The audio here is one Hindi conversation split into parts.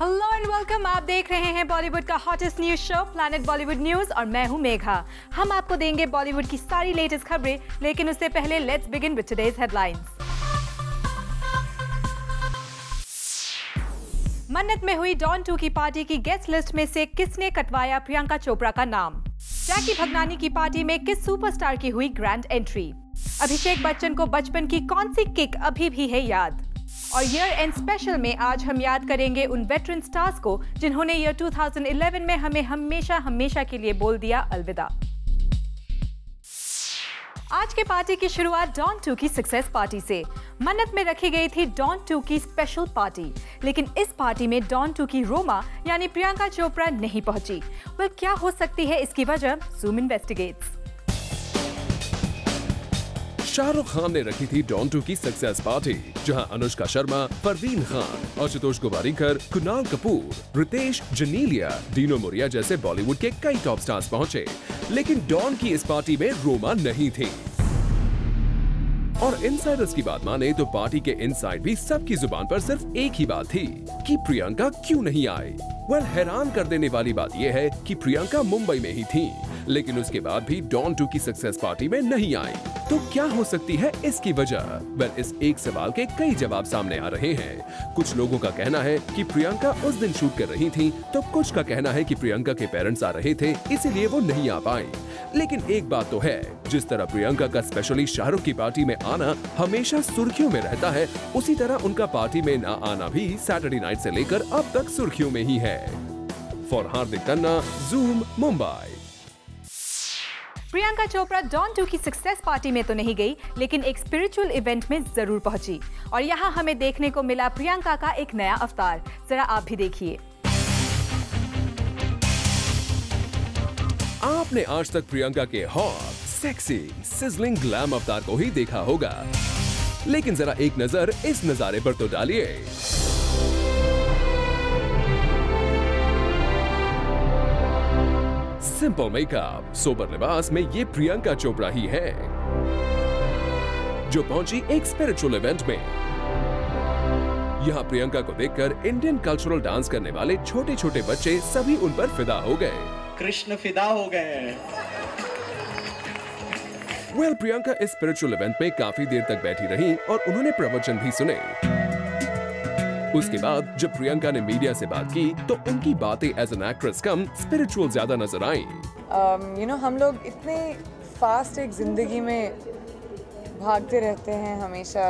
Hello and welcome. आप देख रहे हैं बॉलीवुड का hottest news show planet Bollywood news और मैं हूं मेघा। हम आपको देंगे बॉलीवुड की सारी लेटेस्ट खबरें, लेकिन उससे पहले let's begin with today's headlines. मन्नत में हुई डॉन 2 की पार्टी की गेस्ट लिस्ट में से किसने कटवाया प्रियंका चोपड़ा का नाम? जैकी भगनानी की पार्टी में किस सुपरस्टार की हुई ग्रैंड एंट्री? अभिषेक बच्चन को बचपन की कौन सी किक अभी भी है याद? और ईयर एंड स्पेशल में आज हम याद करेंगे उन वेटरन स्टार्स को जिन्होंने ईयर 2011 में हमें हमेशा के लिए बोल दिया अलविदा। आज के पार्टी की शुरुआत डॉन 2 की सक्सेस पार्टी से। मन्नत में रखी गई थी डॉन 2 की स्पेशल पार्टी, लेकिन इस पार्टी में डॉन 2 की रोमा यानी प्रियंका चोपड़ा नहीं पहुंची। वह क्या हो सकती है इसकी वजह? Zoom investigates. शाहरुख खान ने रखी थी डॉन 2 की सक्सेस पार्टी, जहां अनुष्का शर्मा, परवीन खान, आशुतोष गोवारिकर, कुणाल कपूर, रितेश, जनीलिया, डीनो मोरिया जैसे बॉलीवुड के कई टॉप स्टार्स पहुंचे, लेकिन डॉन की इस पार्टी में रोमा नहीं थी। और इनसाइडर्स की बात माने तो पार्टी के इनसाइड भी सबकी जुबान पर सिर्फ एक ही बात थी कि प्रियंका क्यों नहीं आई। हैरान कर देने वाली बात यह है कि प्रियंका मुंबई में ही थी, लेकिन उसके बाद भी डॉन 2 की सक्सेस पार्टी में नहीं आई। तो क्या हो सकती है इसकी वजह? इस एक सवाल के कई जवाब सामने आ रहे हैं। कुछ लोगों का कहना है कि प्रियंका उस दिन शूट कर रही थी, तो कुछ का कहना है कि प्रियंका के पेरेंट्स आ रहे थे इसीलिए वो नहीं आ पाई। लेकिन एक बात तो है, जिस तरह प्रियंका का स्पेशली शाहरुख की पार्टी में आना हमेशा सुर्खियों में रहता है, उसी तरह उनका पार्टी में न आना भी सैटरडे नाइट से लेकर अब तक सुर्खियों में ही है। For Hardik Tanna, zoom, Mumbai. Priyanka Chopra don 2 की सक्सेस पार्टी में तो नहीं गई, लेकिन एक स्पिरिचुअल इवेंट में जरूर पहुंची और यहाँ हमें देखने को मिला प्रियंका का एक नया अवतार। जरा आप भी देखिए। आपने आज तक प्रियंका के हॉट, सेक्सी, सिजलिंग ग्लैम अवतार को ही देखा होगा, लेकिन जरा एक नजर इस नजारे पर तो डालिए। सिंपल मेकअप, सोबर लिबास में ये प्रियंका चोपड़ा ही है, जो पहुंची एक स्पिरिचुअल इवेंट में। यहाँ प्रियंका को देखकर इंडियन कल्चरल डांस करने वाले छोटे छोटे बच्चे सभी उन पर फिदा हो गए। कृष्ण फिदा हो गए। प्रियंका इस स्पिरिचुअल इवेंट में काफी देर तक बैठी रही और उन्होंने प्रवचन भी सुने। उसके बाद जब प्रियंका ने मीडिया से बात की तो उनकी बातें एज एन एक्ट्रेस कम स्पिरिचुअल ज्यादा नजर आईं। हम लोग इतने फास्ट एक जिंदगी में भागते रहते हैं हमेशा,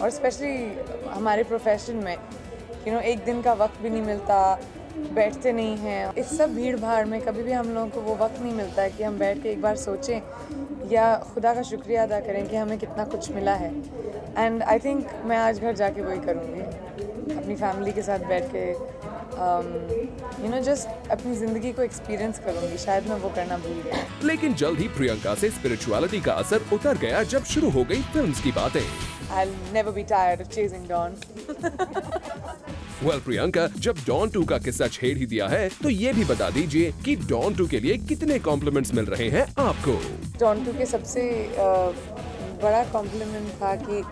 और स्पेशली हमारे प्रोफेशन में एक दिन का वक्त भी नहीं मिलता, बैठते नहीं हैं। इस सब भीड़ भाड़ में कभी भी हम लोगों को वो वक्त नहीं मिलता है कि हम बैठ के एक बार सोचें या खुदा का शुक्रिया अदा करें कि हमें कितना कुछ मिला है। एंड आई थिंक मैं आज घर जाके वही करूँगी, अपनी फैमिली के साथ बैठ के जस्ट अपनी जिंदगी को एक्सपीरियंस करूँगी। शायद मैं वो करना भूल गया। लेकिन जल्द ही प्रियंका से स्पिरिचुअलिटी का असर उतर गया जब शुरू हो गई फिल्म्स की बातें। I'll never be tired of chasing Dawn. Priyanka जब डॉन 2 का किस्सा छेड़ ही दिया है तो ये भी बता दीजिए कि डॉन 2 के लिए कितने कॉम्प्लीमेंट्स मिल रहे हैं आपको? डॉन 2 के सबसे बड़ा कॉम्प्लीमेंट था कि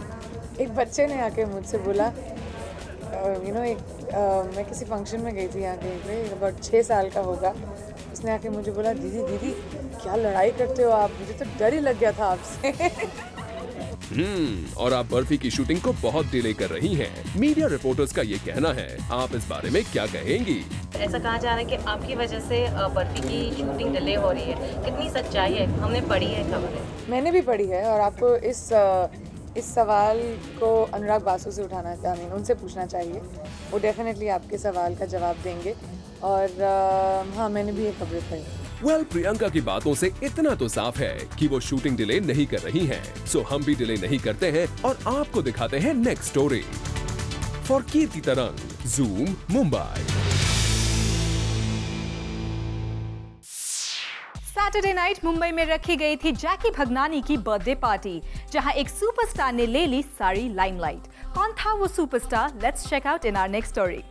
एक बच्चे ने आके मुझसे बोला, मैं किसी फंक्शन में गई थी यहाँ के, अबाउट 6 साल का होगा। उसने आके मुझे बोला, दीदी क्या लड़ाई करते हो आप, मुझे तो डर ही लग गया था आपसे। और आप बर्फी की शूटिंग को बहुत डिले कर रही हैं। मीडिया रिपोर्टर्स का ये कहना है, आप इस बारे में क्या कहेंगी? ऐसा कहा जा रहा है कि आपकी वजह से बर्फी की शूटिंग डिले हो रही है, कितनी सच्चाई है? हमने पढ़ी है खबरें। मैंने भी पढ़ी है और आपको इस सवाल को अनुराग बासु से उठाना चाहिए, उनसे पूछना चाहिए। वो डेफिनेटली आपके सवाल का जवाब देंगे। और हाँ, मैंने भी ये खबरें पढ़ी। प्रियंका की बातों से इतना तो साफ है कि वो शूटिंग डिले नहीं कर रही हैं। सो हम भी डिले नहीं करते हैं और आपको दिखाते हैं नेक्स्ट स्टोरी। फॉर कीर्ति तरंग, zoom, Mumbai. Saturday night Mumbai में रखी गई थी जैकी भगनानी की बर्थडे पार्टी, जहां एक सुपरस्टार ने ले ली सारी लाइमलाइट। कौन था वो superstar? Let's check out in our next story.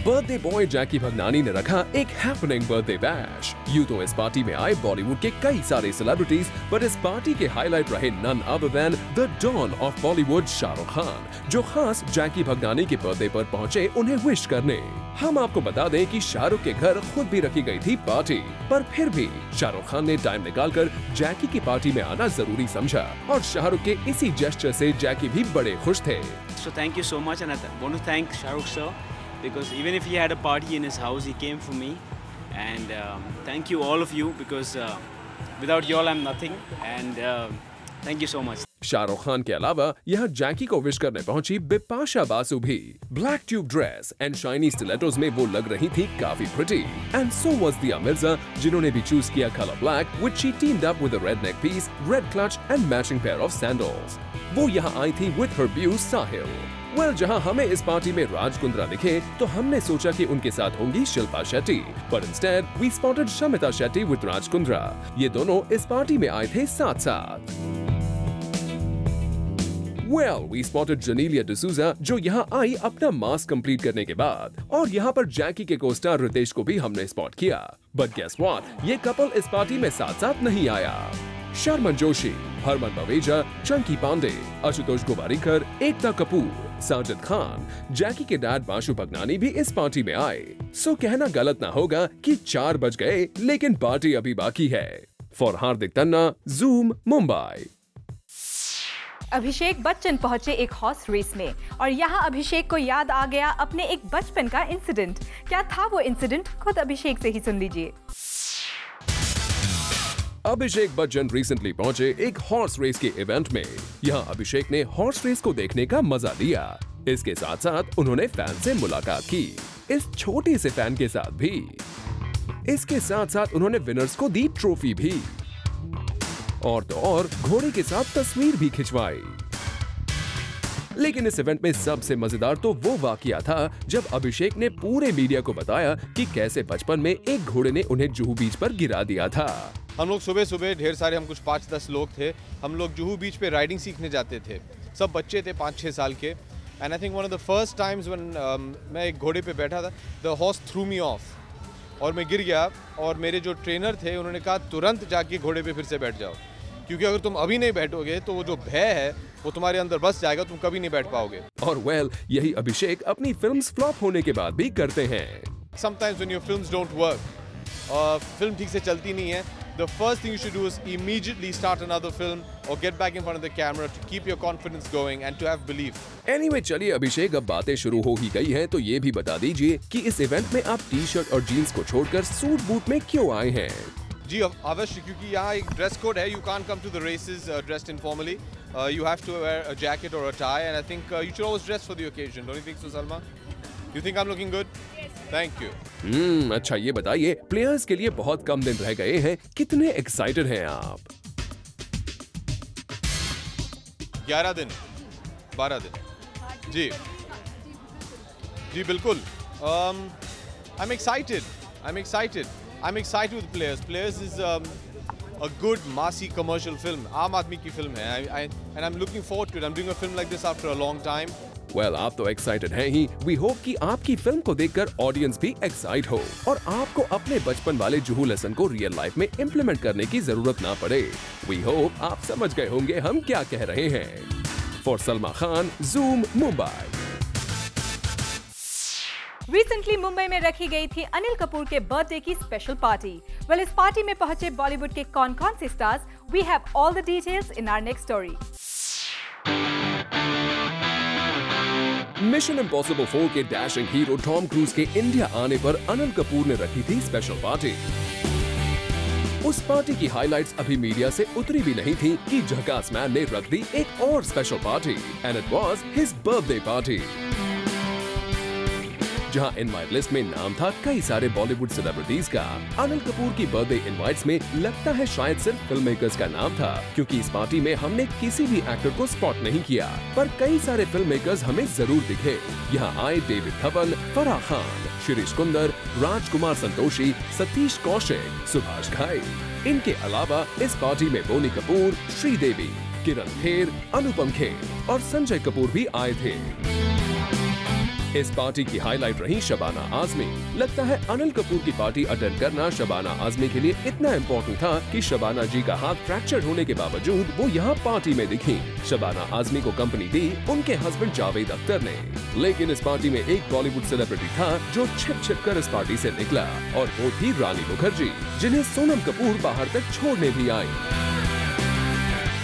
Birthday boy Jackky Bhagnani ने रखा एक हैपनिंग बर्थडे बैश। यूं तो इस पार्टी में आए बॉलीवुड के कई सारे सेलिब्रिटीज, बट इस पार्टी के हाईलाइट रहे none other than the don of Bollywood Shahrukh Khan, जो खास जैकी भगनानी के बर्थडे पर पहुंचे उन्हें विश करने। हम आपको बता दें कि शाहरुख के घर खुद भी रखी गई थी पार्टी, पर फिर भी शाहरुख खान ने टाइम निकालकर जैकी की पार्टी में आना जरूरी समझा और शाहरुख के इसी जेस्चर से जैकी भी बड़े खुश थे। So thank you so much, and I want to thank Shahrukh sir, because even if he had a party in his house, he came for me, and thank you all of you, because without you all I'm nothing, and thank you so much. Shahrukh Khan के अलावा यहाँ जैकी को विश करने पहुंची बिपाशा बासु भी। Black tube dress and shiny stilettos में वो लग रही थी काफी प्रिटी, एंड सो वाज दिया मिर्जा, जिन्होंने भी चूज किया colour black, which she teamed up with a red neck piece, red clutch and matching pair of sandals. वो यहाँ आई थी विद हर ब्यू साहिल। जहाँ हमें इस पार्टी में राज कुंद्रा दिखे तो हमने सोचा कि उनके साथ होंगी शिल्पा शेट्टी, पर instead we spotted Shamita Shetty with Raj Kundra. ये दोनों इस पार्टी में आए थे साथ साथ। We spotted Janelia D'Souza, जो यहाँ आई अपना मास्क कंप्लीट करने के बाद, और यहाँ पर जैकी के को-स्टार रितेश को भी हमने स्पॉट किया। बट गेस व्हाट, ये कपल इस पार्टी में साथ साथ नहीं आया। शर्मन जोशी, हरमन बवेजा, चंकी पांडे, आशुतोष गोवारिकर, एकता कपूर, साजिद खान, जैकी के डैड बाशु भगनानी भी इस पार्टी में आए। सो कहना गलत ना होगा कि 4 बज गए, लेकिन पार्टी अभी बाकी है। For Hardik Tanna, zoom, Mumbai. Abhishek Bachchan पहुंचे एक हॉर्स रेस में और यहाँ अभिषेक को याद आ गया अपने एक बचपन का इंसिडेंट। क्या था वो इंसिडेंट, खुद अभिषेक से ही सुन लीजिए। अभिषेक बच्चन रिसेंटली पहुंचे एक हॉर्स रेस के इवेंट में। यहाँ अभिषेक ने हॉर्स रेस को देखने का मजा लिया। इसके साथ साथ उन्होंने फैन से मुलाकात की, इस छोटे से फैन के साथ भी। इसके साथ साथ उन्होंने विनर्स को दी ट्रॉफी भी, और तो और घोड़े के साथ तस्वीर भी खिंचवाई। लेकिन इस इवेंट में सबसे मजेदार तो वो वाकया था जब अभिषेक ने पूरे मीडिया को बताया कि कैसे बचपन में एक घोड़े ने उन्हें जुहू बीच पर गिरा दिया था। हम लोग सुबह सुबह ढेर सारे, हम कुछ 5-10 लोग थे, हम लोग जुहू बीच पे राइडिंग सीखने जाते थे। सब बच्चे थे 5-6 साल के। And I think one of the first times when मैं एक घोड़े पे बैठा था, the horse through me of और मैं गिर गया। और मेरे जो ट्रेनर थे उन्होंने कहा तुरंत जाके घोड़े पे फिर से बैठ जाओ, क्योंकि अगर तुम अभी नहीं बैठोगे तो वो जो भय है वो तुम्हारे अंदर बस जाएगा, तुम कभी नहीं बैठ पाओगे। और यही अभिषेक अपनी फिल्म्स फ्लॉप होने के बाद भी करते हैं। Sometimes when your films don't work, film ठीक से चलती नहीं है, the first thing you should do is immediately start another film or get back in front of the camera to keep your confidence going and to have belief. Anyway, चलिए अभिषेक, अब बातें शुरू हो ही गई हैं तो ये भी बता दीजिए कि इस इवेंट में आप टी-शर्ट और जीन्स को छोड़कर सूट बूट में क्यों आए हैं? जी अवश्य, क्योंकि यहाँ एक ड्रेस कोड है। You can't come to the races dressed informally, you have to wear a jacket और a tie, and I think you should always dress for the occasion. Don't you think so Salma? You think I am looking good? Thank you. अच्छा ये बताइए, प्लेयर्स के लिए बहुत कम दिन रह गए हैं, कितने एक्साइटेड हैं आप? 11 दिन, 12 दिन। जी बिल्कुल। I am excited with Players. Players is a good massy commercial film. आम आदमी की फिल्म है, and I'm looking forward to it. I'm doing a film like this after a long time. आप तो एक्साइटेड हैं ही। We hope कि आपकी फिल्म को देखकर ऑडियंस भी एक्साइट हो और आपको अपने बचपन वाले जुहू लेसन को रियल लाइफ में इम्प्लीमेंट करने की जरूरत ना पड़े। We hope आप समझ गए होंगे हम क्या कह रहे हैं। For Salma Khan, zoom, Mumbai. Recently Mumbai में रखी गई थी अनिल कपूर के बर्थडे की स्पेशल पार्टी। इस पार्टी में पहुंचे बॉलीवुड के कौन-कौन से stars? We have all the details in our next story. Mission Impossible 4 के डैशिंग हीरो टॉम क्रूज के इंडिया आने पर अनिल कपूर ने रखी थी स्पेशल पार्टी। उस पार्टी की हाइलाइट्स अभी मीडिया से उतरी भी नहीं थी कि झकास मैन ने रख दी एक और special party, and it was his birthday party, जहां इनवाइट लिस्ट में नाम था कई सारे बॉलीवुड सेलिब्रिटीज का। अनिल कपूर की बर्थडे इनवाइट्स में लगता है शायद सिर्फ फिल्म मेकर्स का नाम था, क्योंकि इस पार्टी में हमने किसी भी एक्टर को स्पॉट नहीं किया, पर कई सारे फिल्म मेकर्स हमें जरूर दिखे। यहाँ आए डेविड धवन, फराह खान, शिरीष कुंदर, राजकुमार संतोषी, सतीश कौशिक, सुभाष घाई। इनके अलावा इस पार्टी में बोनी कपूर, श्रीदेवी, किरण खेर, अनुपम खेर और संजय कपूर भी आए थे। इस पार्टी की हाईलाइट रही शबाना आजमी। लगता है अनिल कपूर की पार्टी अटेंड करना शबाना आजमी के लिए इतना इम्पोर्टेंट था कि शबाना जी का हाथ फ्रैक्चर होने के बावजूद वो यहाँ पार्टी में दिखी। शबाना आजमी को कंपनी दी उनके हस्बैंड जावेद अख्तर ने। लेकिन इस पार्टी में एक बॉलीवुड सेलिब्रिटी था जो छिप कर इस पार्टी से निकला, और वो थी रानी मुखर्जी, जिन्हें सोनम कपूर बाहर तक छोड़ने भी आई।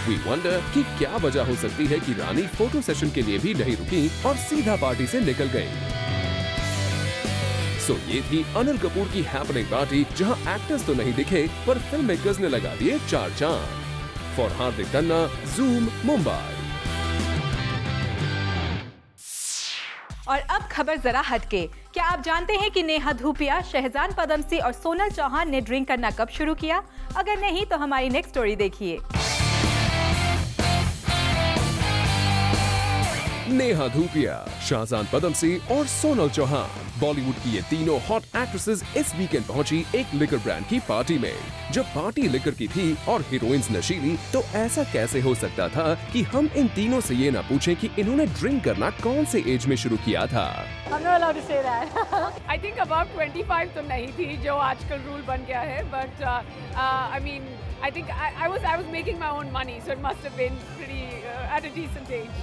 We wonder कि क्या वजह हो सकती है कि रानी फोटो सेशन के लिए भी नहीं रुकी और सीधा पार्टी से निकल गई। सो ये थी अनिल कपूर की हैपनिंग पार्टी, जहां एक्टर्स तो नहीं दिखे पर फिल्म मेकर्स ने लगा दिए 4 चांद। For Hardik Tanna, zoom, Mumbai. और अब खबर जरा हटके। क्या आप जानते हैं कि नेहा धूपिया, शहजान पदमसी और सोनल चौहान ने ड्रिंक करना कब शुरू किया? अगर नहीं तो हमारी नेक्स्ट स्टोरी देखिए। नेहा धूपिया, शाहजान पदमसी और सोनल चौहान, बॉलीवुड की ये तीनों हॉट एक्ट्रेसेस इस वीकेंड पहुंची एक लिकर ब्रांड की पार्टी में। जब पार्टी लिकर की थी और हीरोइंस नशीली, तो ऐसा कैसे हो सकता था कि हम इन तीनों से ये ना पूछें कि इन्होंने ड्रिंक करना कौन से एज में शुरू किया था। I'm not allowed to say that. I think about 25 तो नहीं थी, जो आजकल रूल बन गया है, but I mean, I think I was making my own money, so it must have been pretty at a decent age.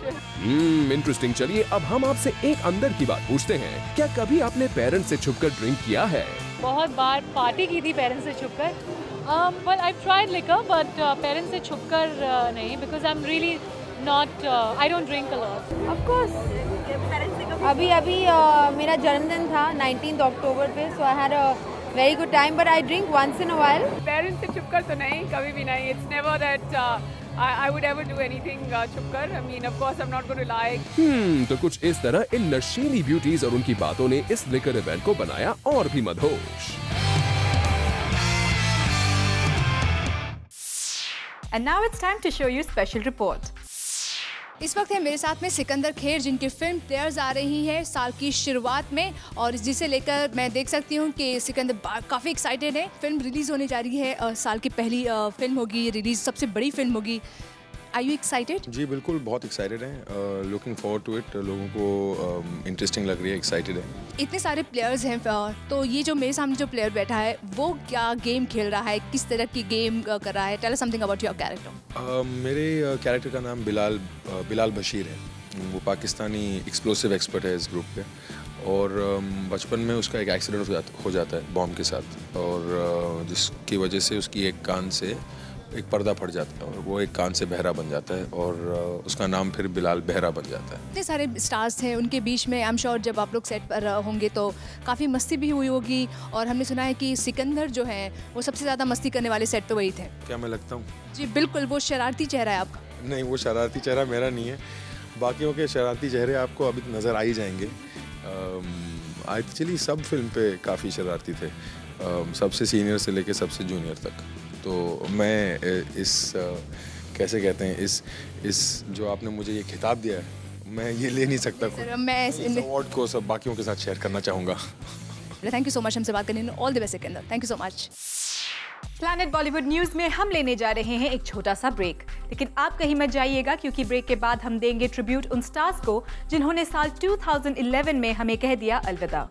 Interesting. चलिए अब हम आपसे एक अंदर की बात पूछते हैं। क्या कभी आपने पेरेंट्स से छुपकर ड्रिंक किया है? बहुत बार पार्टी की थी पेरेंट्स से छुपकर। Well, I've tried liquor, but parents से छुपकर नहीं, because I'm really not. I don't drink a lot. Of course. अभी मेरा जन्मदिन था 19 अक्टूबर पे, so I had a very good time, but I drink once in a while. Parents से छुपकर तो नहीं, कभी भी नहीं. It's never that I would ever do anything छुपकर. I mean, of course, I'm not going to lie. तो कुछ इस तरह इन नशीली ब्यूटीज और उनकी बातों ने इस लिकर इवेंट को बनाया और भी मदहोश। And now it's time to show you special report. इस वक्त है मेरे साथ में सिकंदर खेर, जिनकी फिल्म प्लेयर्स आ रही है साल की शुरुआत में, और जिसे लेकर मैं देख सकती हूँ कि सिकंदर काफ़ी एक्साइटेड है। फिल्म रिलीज़ होने जा रही है, साल की पहली फिल्म होगी, रिलीज़ सबसे बड़ी फिल्म होगी। Are you excited? जी बिल्कुल, बहुत एक्साइटेड हैं। Looking forward to it. लोगों को इंटरेस्टिंग लग रही है, एक्साइटेड है। इतने सारे प्लेयर्स हैं, तो ये जो मेरे सामने जो प्लेयर बैठा है वो क्या गेम खेल रहा है, किस तरह की गेम कर रहा है? Tell us something about your character. मेरे कैरेक्टर का नाम बिलाल बशीर है। वो पाकिस्तानी एक्सप्लोसिव एक्सपर्ट है इस ग्रुप पे, और बचपन में उसका एक एक्सीडेंट हो जाता है बॉम्ब के साथ, और जिसकी वजह से उसकी एक कान से एक पर्दा फट जाता है और वो एक कान से बहरा बन जाता है, और उसका नाम फिर बिलाल बहरा बन जाता है। इतने सारे स्टार्स थे, उनके बीच में आई एम श्योर जब आप लोग सेट पर होंगे तो काफ़ी मस्ती भी हुई होगी, और हमने सुना है कि सिकंदर जो है वो सबसे ज़्यादा मस्ती करने वाले सेट तो वही थे। क्या मैं लगता हूँ? जी बिल्कुल, वो शरारती चेहरा है आपका। नहीं, वो शरारती चेहरा मेरा नहीं है, बाकियों के शरारती चेहरे आपको अभी नज़र आ ही जाएंगे। एक्चुअली सब फिल्म पे काफ़ी शरारती थे, सबसे सीनियर से लेके सबसे जूनियर तक। तो मैं इस कैसे कहते हैं, इस जो आपने मुझे ये खिताब दिया है, मैं ये ले नहीं सकता। मैं इस अवार्ड को सब बाकियों के साथ शेयर करना चाहूँगा। थैंक यू सो मच हमसे बात करने में। All the best Sikandar, thank you so much. Planet Bollywood news में हम लेने जा रहे हैं एक छोटा सा ब्रेक, लेकिन आप कहीं मत जाइएगा, क्योंकि ब्रेक के बाद हम देंगे ट्रिब्यूट उन स्टार्स को जिन्होंने साल 2011 में हमें कह दिया अलविदा।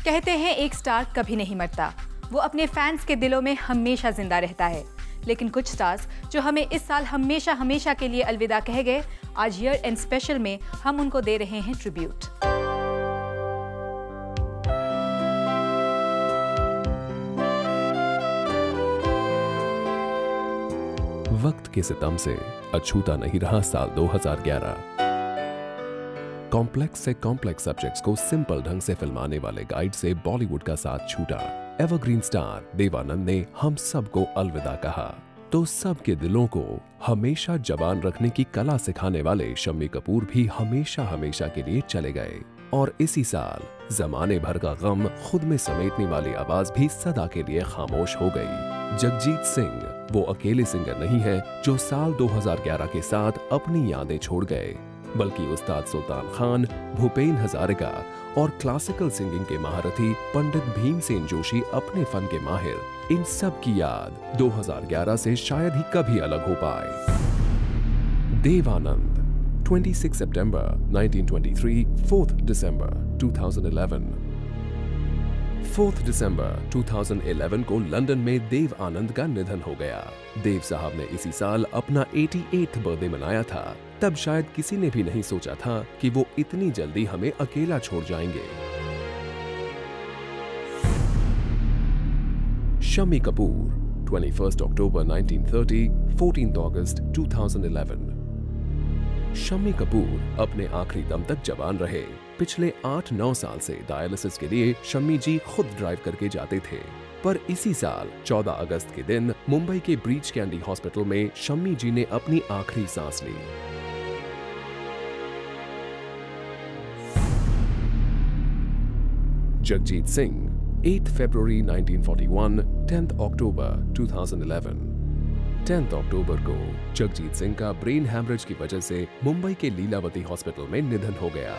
कहते हैं एक स्टार कभी नहीं मरता, वो अपने फैंस के दिलों में हमेशा जिंदा रहता है। लेकिन कुछ स्टार्स जो हमें इस साल हमेशा हमेशा के लिए अलविदा कह गए, आज ईयर एंड स्पेशल में हम उनको दे रहे हैं ट्रिब्यूट। वक्त के सितम से अछूता नहीं रहा साल 2011। कॉम्प्लेक्स से कॉम्प्लेक्स सब्जेक्ट्स को सिंपल ढंग से फिल्माने वाले गाइड से बॉलीवुड का साथ छूटा। एवरग्रीन स्टार देवानंद ने हम सबको अलविदा कहा, तो सबके दिलों को हमेशा जवान रखने की कला सिखाने वाले शम्मी कपूर भी हमेशा हमेशा के लिए चले गए। और इसी साल जमाने भर का गम खुद में समेटने वाली आवाज भी सदा के लिए खामोश हो गई। जगजीत सिंह वो अकेले सिंगर नहीं है जो साल 2011 के साथ अपनी यादें छोड़ गए, बल्कि उस्ताद सुल्तान खान, भूपेन हजारिका और क्लासिकल सिंगिंग के महारथी पंडित भीमसेन जोशी अपने फन के माहिर, इन सब की याद 2011 से शायद ही कभी अलग हो पाए। Dev Anand, 26 September 1923, 4th December 2011। 4 दिसंबर 2011 को लंदन में देव आनंद का निधन हो गया। देव साहब ने इसी साल अपना 88th बर्थडे मनाया था। तब शायद किसी ने भी नहीं सोचा था कि वो इतनी जल्दी हमें अकेला छोड़ जाएंगे। शम्मी कपूर, 21 अक्टूबर 1930, 14 अगस्त 2011। शम्मी कपूर अपने आखिरी दम तक जवान रहे। पिछले 8-9 साल से डायलिसिस के लिए शम्मी जी खुद ड्राइव करके जाते थे, पर इसी साल 14 अगस्त के दिन मुंबई के ब्रीच कैंडी हॉस्पिटल में शम्मी जी ने अपनी आखिरी सांस ली। जगजीत सिंह, 8 फरवरी 1941, 10 अक्टूबर 2011। 10 अक्टूबर को जगजीत सिंह का ब्रेन हैमरेज की वजह से मुंबई के लीलावती हॉस्पिटल में निधन हो गया।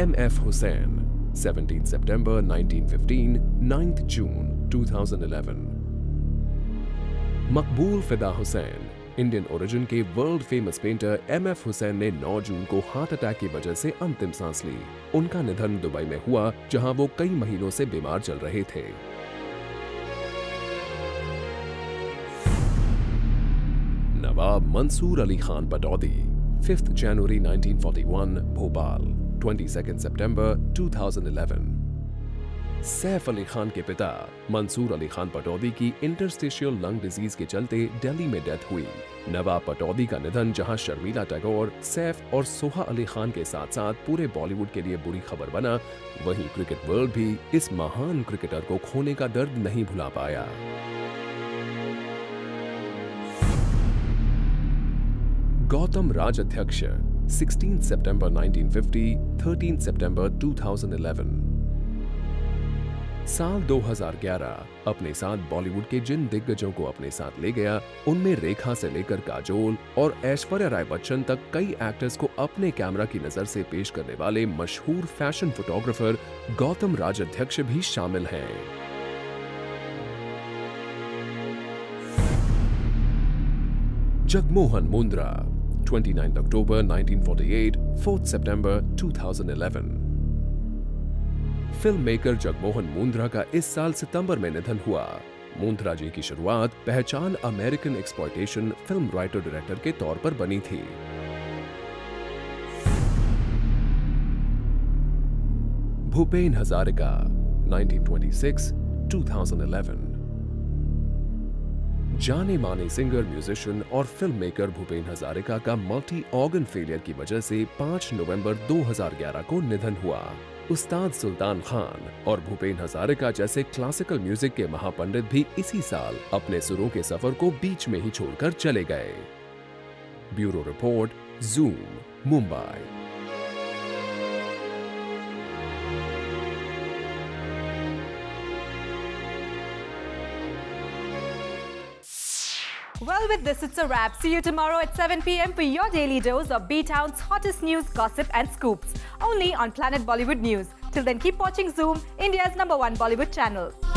M.F. हुसैन, 17 सितंबर 1915, 9 जून 2011। मकबूल फिदा हुसैन, इंडियन ओरिजिन के world famous painter M.F. Hussain ने 9 जून को हार्ट अटैक की वजह से अंतिम सांस ली। उनका निधन दुबई में हुआ, जहां वो कई महीनों से बीमार चल रहे थे। नवाब मंसूर अली खान पटौदी, 5 जनवरी 1941, भोपाल, 22 सितंबर 2011। सैफ अली खान के पिता मंसूर अली खान पटौदी की इंटरस्टिशियल लंग डिजीज के चलते दिल्ली में डेथ हुई। नवाब पटौदी का निधन जहां शर्मिला टैगोर, सैफ और सोहा अली खान के साथ साथ पूरे बॉलीवुड के लिए बुरी खबर बना, वहीं क्रिकेट वर्ल्ड भी इस महान क्रिकेटर को खोने का दर्द नहीं भुला पाया। गौतम राजाध्यक्ष, 16 सितंबर 1950, 13 सितंबर 2011। साल 2011 अपने साथ बॉलीवुड के जिन दिग्गजों को अपने साथ ले गया, उनमें रेखा से लेकर काजोल और ऐश्वर्या राय बच्चन तक कई एक्टर्स को अपने कैमरा की नजर से पेश करने वाले मशहूर फैशन फोटोग्राफर गौतम राजाध्यक्ष भी शामिल हैं। जगमोहन मुंद्रा, 29 अक्टूबर 1948, 4 सितंबर 2011। फिल्म मेकर जगमोहन मुंद्रा का इस साल सितंबर में निधन हुआ। मुंद्रा जी की शुरुआत पहचान American exploitation film writer director के तौर पर बनी थी। भूपेन हजारिका, 1926, 2011। जाने माने सिंगर, म्यूजिशियन और फिल्म मेकर भूपेन हजारिका का मल्टी ऑर्गन फेलियर की वजह से 5 नवंबर 2011 को निधन हुआ। उस्ताद सुल्तान खान और भूपेन हजारिका जैसे क्लासिकल म्यूजिक के महापंडित भी इसी साल अपने सुरों के सफर को बीच में ही छोड़कर चले गए। Bureau report, zoom, Mumbai. Well, with this, it's a wrap. See you tomorrow at 7 p.m. for your daily dose of B-Town's hottest news, gossip and scoops. Only on Planet Bollywood News. Till then, keep watching Zoom, India's #1 Bollywood channel.